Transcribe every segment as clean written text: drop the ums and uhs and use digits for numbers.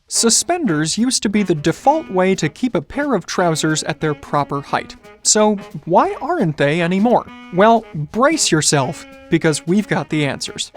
Suspenders used to be the default way to keep a pair of trousers at their proper height. So why aren't they anymore? Well, brace yourself, because we've got the answers.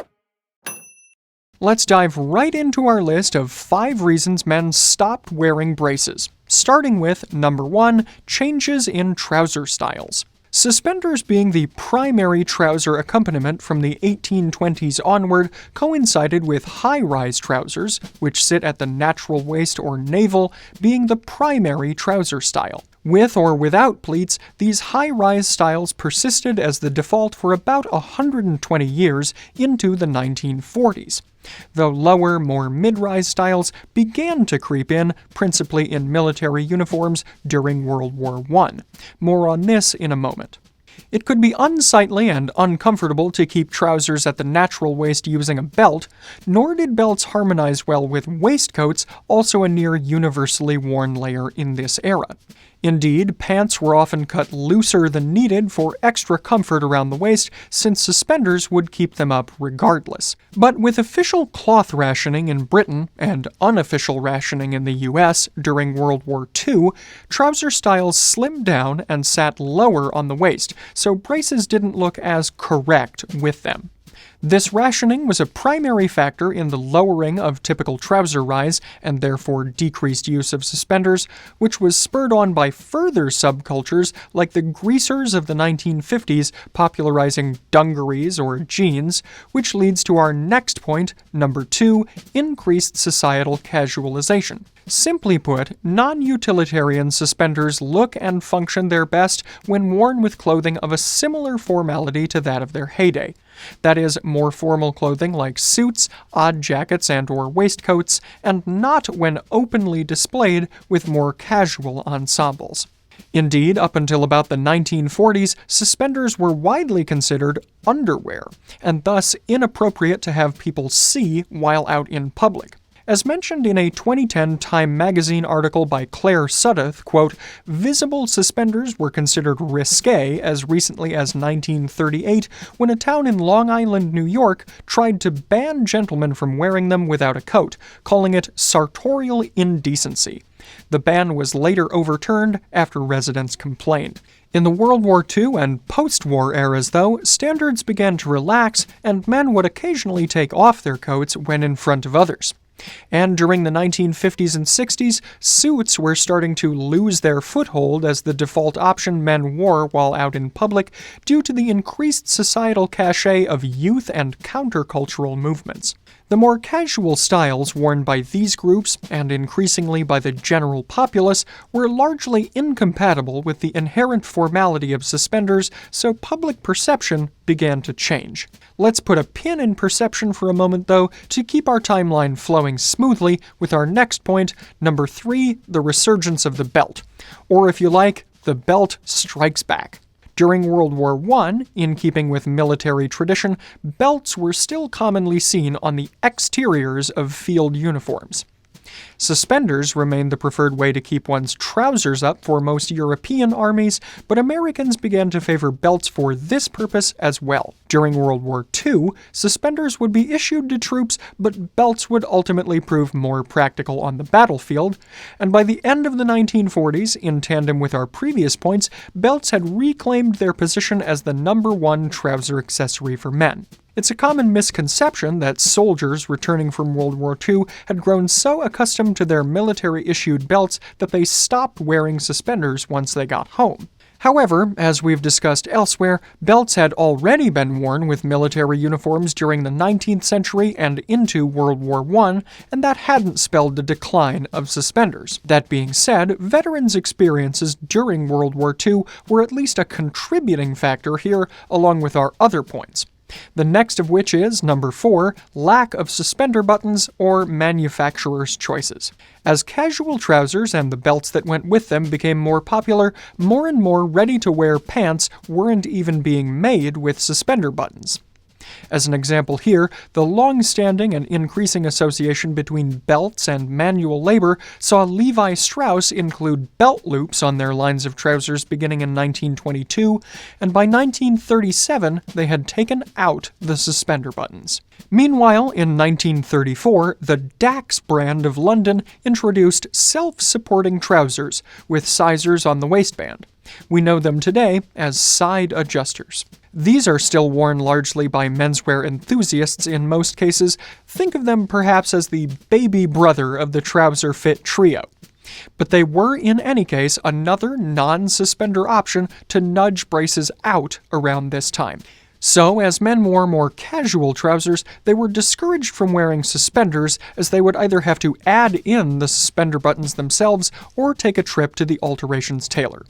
Let's dive right into our list of 5 reasons men stopped wearing braces, starting with number 1, changes in trouser styles. Suspenders being the primary trouser accompaniment from the 1820s onward coincided with high-rise trousers, which sit at the natural waist or navel, being the primary trouser style. With or without pleats, these high-rise styles persisted as the default for about 120 years into the 1940s. Though lower, more mid-rise styles began to creep in, principally in military uniforms during World War I. More on this in a moment. It could be unsightly and uncomfortable to keep trousers at the natural waist using a belt, nor did belts harmonize well with waistcoats, also a near universally worn layer in this era. Indeed, pants were often cut looser than needed for extra comfort around the waist, since suspenders would keep them up regardless. But with official cloth rationing in Britain and unofficial rationing in the US during World War II, trouser styles slimmed down and sat lower on the waist, so braces didn't look as correct with them. This rationing was a primary factor in the lowering of typical trouser rise and therefore decreased use of suspenders, which was spurred on by further subcultures like the greasers of the 1950s popularizing dungarees or jeans, which leads to our next point, number 2, increased societal casualization. Simply put, non-utilitarian suspenders look and function their best when worn with clothing of a similar formality to that of their heyday. That is, more formal clothing like suits, odd jackets and/or waistcoats, and not when openly displayed with more casual ensembles. Indeed, up until about the 1940s, suspenders were widely considered underwear, and thus inappropriate to have people see while out in public. As mentioned in a 2010 Time magazine article by Claire Sudduth, quote, visible suspenders were considered risque as recently as 1938 when a town in Long Island, New York tried to ban gentlemen from wearing them without a coat, calling it sartorial indecency. The ban was later overturned after residents complained. In the World War II and post-war eras, though, standards began to relax and men would occasionally take off their coats when in front of others. And during the 1950s and 60s, suits were starting to lose their foothold as the default option men wore while out in public due to the increased societal cachet of youth and countercultural movements. The more casual styles worn by these groups, and increasingly by the general populace, were largely incompatible with the inherent formality of suspenders, so public perception began to change. Let's put a pin in perception for a moment, though, to keep our timeline flowing smoothly with our next point, number 3, the resurgence of the belt. Or if you like, the belt strikes back. During World War I, in keeping with military tradition, belts were still commonly seen on the exteriors of field uniforms. Suspenders remained the preferred way to keep one's trousers up for most European armies, but Americans began to favor belts for this purpose as well. During World War II, suspenders would be issued to troops, but belts would ultimately prove more practical on the battlefield, and by the end of the 1940s, in tandem with our previous points, belts had reclaimed their position as the number 1 trouser accessory for men. It's a common misconception that soldiers returning from World War II had grown so accustomed to their military-issued belts that they stopped wearing suspenders once they got home. However, as we've discussed elsewhere, belts had already been worn with military uniforms during the 19th century and into World War I, and that hadn't spelled the decline of suspenders. That being said, veterans' experiences during World War II were at least a contributing factor here, along with our other points. The next of which is, number 4, lack of suspender buttons or manufacturer's choices. As casual trousers and the belts that went with them became more popular, more and more ready-to-wear pants weren't even being made with suspender buttons. As an example here, the long-standing and increasing association between belts and manual labor saw Levi Strauss include belt loops on their lines of trousers beginning in 1922, and by 1937 they had taken out the suspender buttons. Meanwhile, in 1934, the DAKS brand of London introduced self-supporting trousers with sizers on the waistband. We know them today as side adjusters. These are still worn largely by menswear enthusiasts in most cases. Think of them perhaps as the baby brother of the trouser fit trio. But they were, in any case, another non-suspender option to nudge braces out around this time. So, as men wore more casual trousers, they were discouraged from wearing suspenders, as they would either have to add in the suspender buttons themselves or take a trip to the alterations tailor.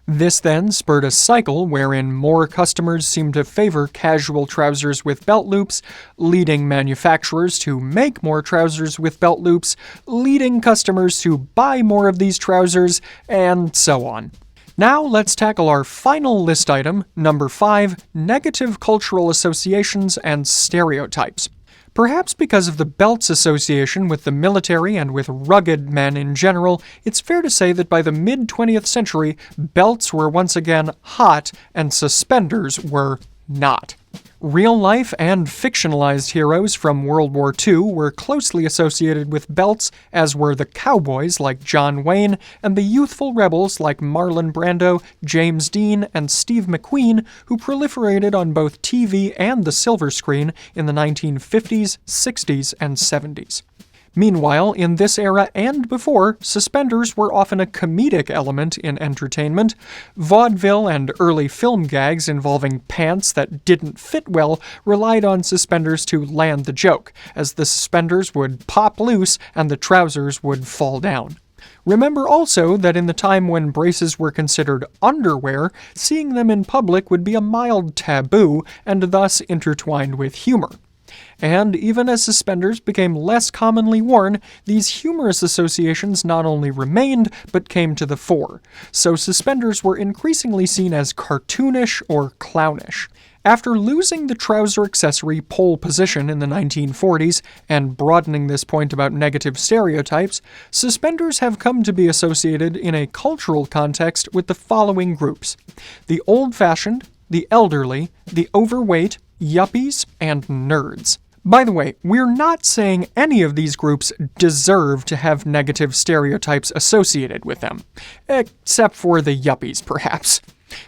This then spurred a cycle wherein more customers seemed to favor casual trousers with belt loops, leading manufacturers to make more trousers with belt loops, leading customers to buy more of these trousers, and so on. Now let's tackle our final list item, number 5, negative cultural associations and stereotypes. Perhaps because of the belt's association with the military and with rugged men in general, it's fair to say that by the mid-20th century, belts were once again hot and suspenders were not. Real-life and fictionalized heroes from World War II were closely associated with belts, as were the cowboys like John Wayne and the youthful rebels like Marlon Brando, James Dean, and Steve McQueen, who proliferated on both TV and the silver screen in the 1950s, 60s, and 70s. Meanwhile, in this era and before, suspenders were often a comedic element in entertainment. Vaudeville and early film gags involving pants that didn't fit well relied on suspenders to land the joke, as the suspenders would pop loose and the trousers would fall down. Remember also that in the time when braces were considered underwear, seeing them in public would be a mild taboo and thus intertwined with humor. And even as suspenders became less commonly worn, these humorous associations not only remained, but came to the fore. So suspenders were increasingly seen as cartoonish or clownish. After losing the trouser accessory pole position in the 1940s and broadening this point about negative stereotypes, suspenders have come to be associated in a cultural context with the following groups: the old-fashioned, the elderly, the overweight, yuppies, and nerds. By the way, we're not saying any of these groups deserve to have negative stereotypes associated with them, except for the yuppies, perhaps.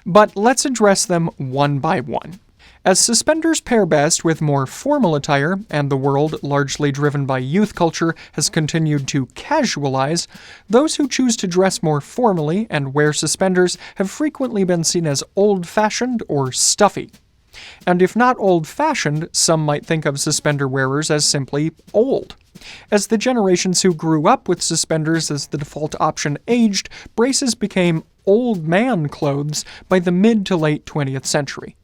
But let's address them one by one. As suspenders pair best with more formal attire, and the world, largely driven by youth culture, has continued to casualize, those who choose to dress more formally and wear suspenders have frequently been seen as old-fashioned or stuffy. And if not old-fashioned, some might think of suspender wearers as simply old. As the generations who grew up with suspenders as the default option aged, braces became old man clothes by the mid to late 20th century.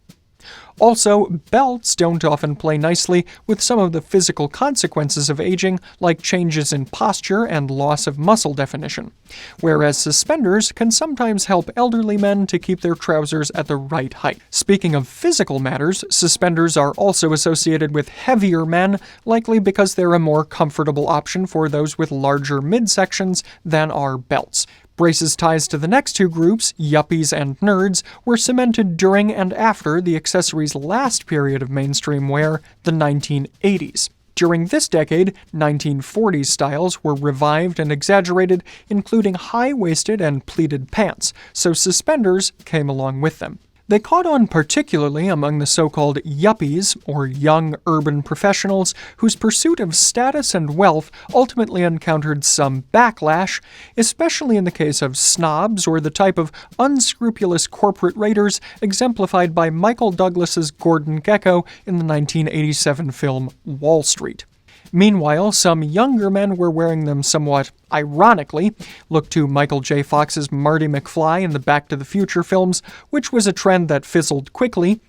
Also, belts don't often play nicely with some of the physical consequences of aging, like changes in posture and loss of muscle definition, whereas suspenders can sometimes help elderly men to keep their trousers at the right height. Speaking of physical matters, suspenders are also associated with heavier men, likely because they're a more comfortable option for those with larger midsections than are belts. Braces' ties to the next two groups, yuppies and nerds, were cemented during and after the accessory's last period of mainstream wear, the 1980s. During this decade, 1940s styles were revived and exaggerated, including high-waisted and pleated pants, so suspenders came along with them. They caught on particularly among the so-called yuppies, or young urban professionals, whose pursuit of status and wealth ultimately encountered some backlash, especially in the case of snobs or the type of unscrupulous corporate raiders exemplified by Michael Douglas's Gordon Gekko in the 1987 film Wall Street. Meanwhile, some younger men were wearing them somewhat ironically. Look to Michael J. Fox's Marty McFly in the Back to the Future films, which was a trend that fizzled quickly.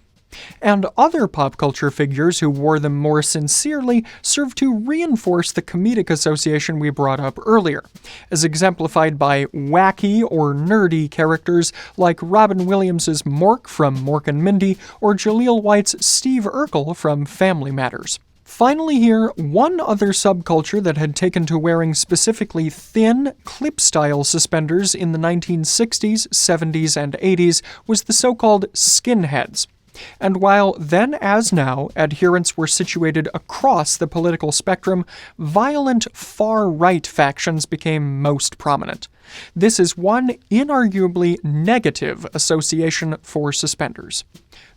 And other pop culture figures who wore them more sincerely served to reinforce the comedic association we brought up earlier, as exemplified by wacky or nerdy characters like Robin Williams' Mork from Mork and Mindy or Jaleel White's Steve Urkel from Family Matters. Finally here, one other subculture that had taken to wearing specifically thin, clip-style suspenders in the 1960s, 70s, and 80s was the so-called skinheads. And while then as now, adherents were situated across the political spectrum, violent far-right factions became most prominent. This is one inarguably negative association for suspenders.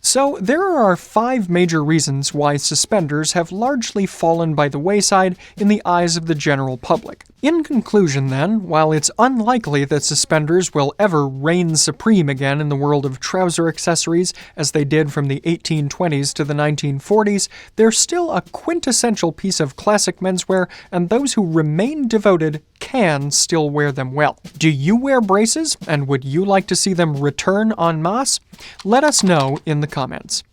So there are 5 major reasons why suspenders have largely fallen by the wayside in the eyes of the general public. In conclusion then, while it's unlikely that suspenders will ever reign supreme again in the world of trouser accessories as they did from the 1820s to the 1940s, they're still a quintessential piece of classic menswear, and those who remain devoted can still wear them well. Do you wear braces, and would you like to see them return en masse? Let us know in the comments.